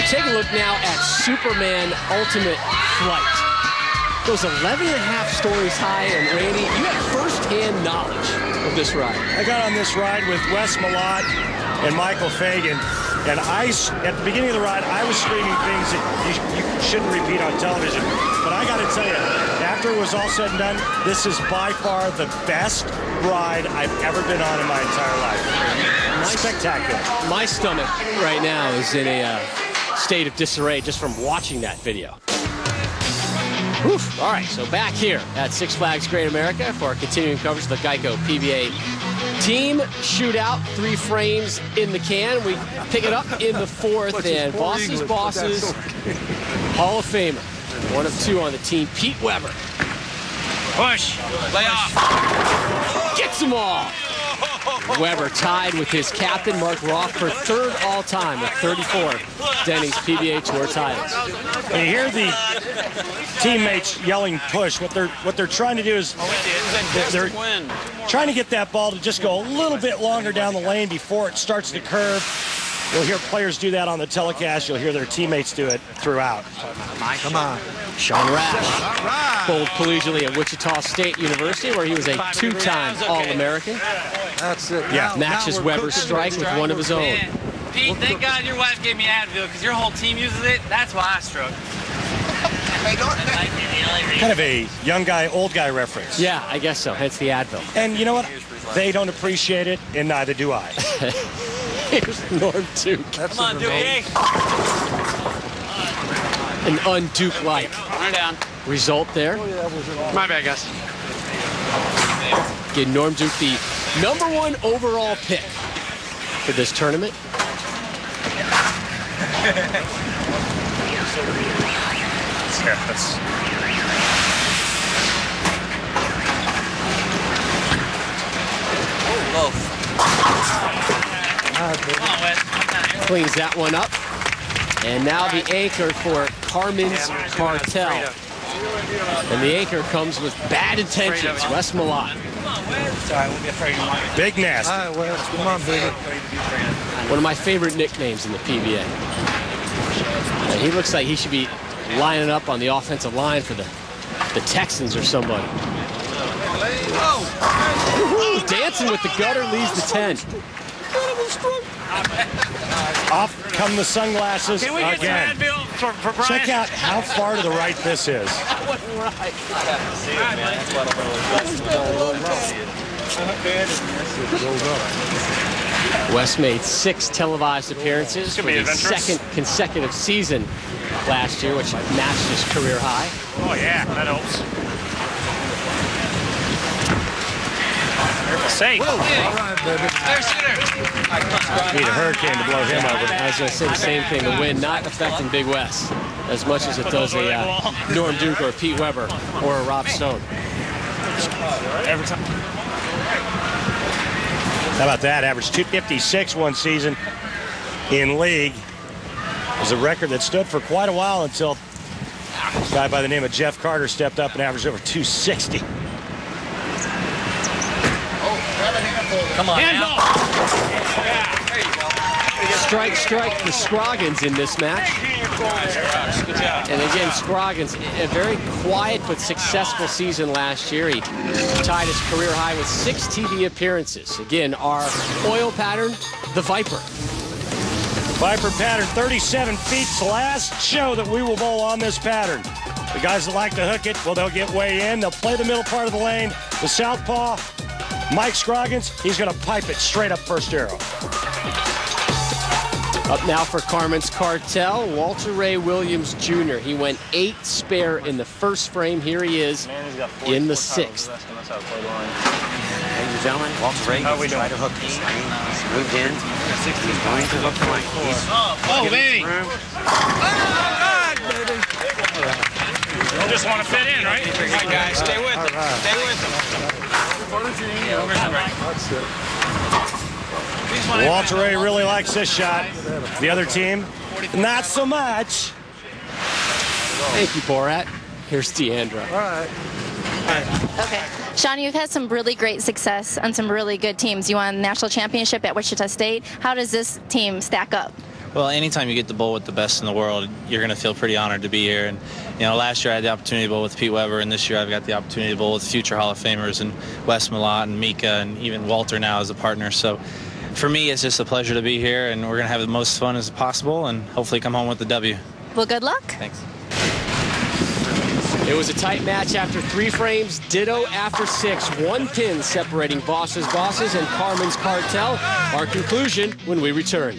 take a look now at Superman Ultimate Flight. Goes 11.5 stories high, and Randy, you have first-hand knowledge of this ride. I got on this ride with Wes Malott and Michael Fagan, and at the beginning of the ride, I was screaming things that you shouldn't repeat on television. But I got to tell you, after it was all said and done, this is by far the best ride I've ever been on in my entire life. Spectacular. My stomach right now is in a state of disarray just from watching that video. Oof. All right, so back here at Six Flags Great America for our continuing coverage of the Geico PBA Team Shootout. 3 frames in the can. We pick it up in the 4th, and Boss's Bosses Hall of Famer, 1 of 2 on the team, Pete Weber. Push. Lay off. Gets them all. Weber tied with his captain, Mark Roth, for 3rd all-time with 34 Denny's PBA Tour titles. And you hear the teammates yelling push. What they're trying to do is they're trying to get that ball to just go a little bit longer down the lane before it starts to curve. You'll hear players do that on the telecast. You'll hear their teammates do it throughout. Come on. Sean Rash bowled collegiately at Wichita State University, where he was a 2-time All-American. That's it. Yeah, matches Weber's strike with one of his own. Man, Pete, thank God your wife gave me Advil, because your whole team uses it. That's why I struck. Kind of a young guy, old guy reference. Yeah, I guess so, hence the Advil. And you know what? They don't appreciate it, and neither do I. Here's Norm Duke. Come on, Duke. An un-Duke-like result there. My bad, guys. Give Norm Duke the #1 overall pick for this tournament. Cleans that one up. And now the anchor for Carmen's Cartel. And the anchor comes with bad intentions, Wes Malott. Big Nasty. All right, Wes, come on, baby. One of my favorite nicknames in the PBA. And he looks like he should be lining up on the offensive line for the Texans or somebody. Ooh, dancing with the gutter leaves the 10. Off come the sunglasses Can we get again. some Advil for Brian? Check out how far to the right this is. Wes made 6 televised appearances for the 2nd consecutive season last year, which matched his career high. Oh, yeah, that helps. Safe. All right, baby. Need a hurricane to blow him over. I was going to say the same thing. The wind not affecting Big Wes as much as it does a Norm Duke or a Pete Weber or a Rob Stone. Every time. How about that? Averaged 256 one season in league. It was a record that stood for quite a while until a guy by the name of Jeff Carter stepped up and averaged over 260. Come on, now. Strike for Scroggins in this match. And again, Scroggins, a very quiet but successful season last year. He tied his career high with 6 TV appearances. Again, our oil pattern, the Viper. Viper pattern, 37 feet. It's the last show that we will bowl on this pattern. The guys that like to hook it, well, they'll get way in. They'll play the middle part of the lane. The southpaw, Mike Scroggins, he's going to pipe it straight up first arrow. Up now for Carmen's Cartel, Walter Ray Williams Jr. He went 8 spare in the first frame. Here he is in the 6th. Ladies and gentlemen, Walter Ray is trying to hook this. He's moved in. He's going to hook the line. Oh, baby. You just want to fit in, right? All right, guys, stay with them. Stay with them. That's it. Walter Ray really likes this shot. The other team, not so much. Thank you, Borat. Here's Deandra. All right. Okay. Sean, you've had some really great success on some really good teams. You won the national championship at Wichita State. How does this team stack up? Well, anytime you get to bowl with the best in the world, you're going to feel pretty honored to be here. And, you know, last year I had the opportunity to bowl with Pete Weber, and this year I've got the opportunity to bowl with future Hall of Famers and Wes Malott and Mika and even Walter now as a partner. So for me, it's just a pleasure to be here, and we're going to have the most fun as possible and hopefully come home with the W. Well, good luck. Thanks. It was a tight match after 3 frames, ditto after 6. 1 pin separating Boss's Bosses and Carmen's Cartel. Our conclusion when we return.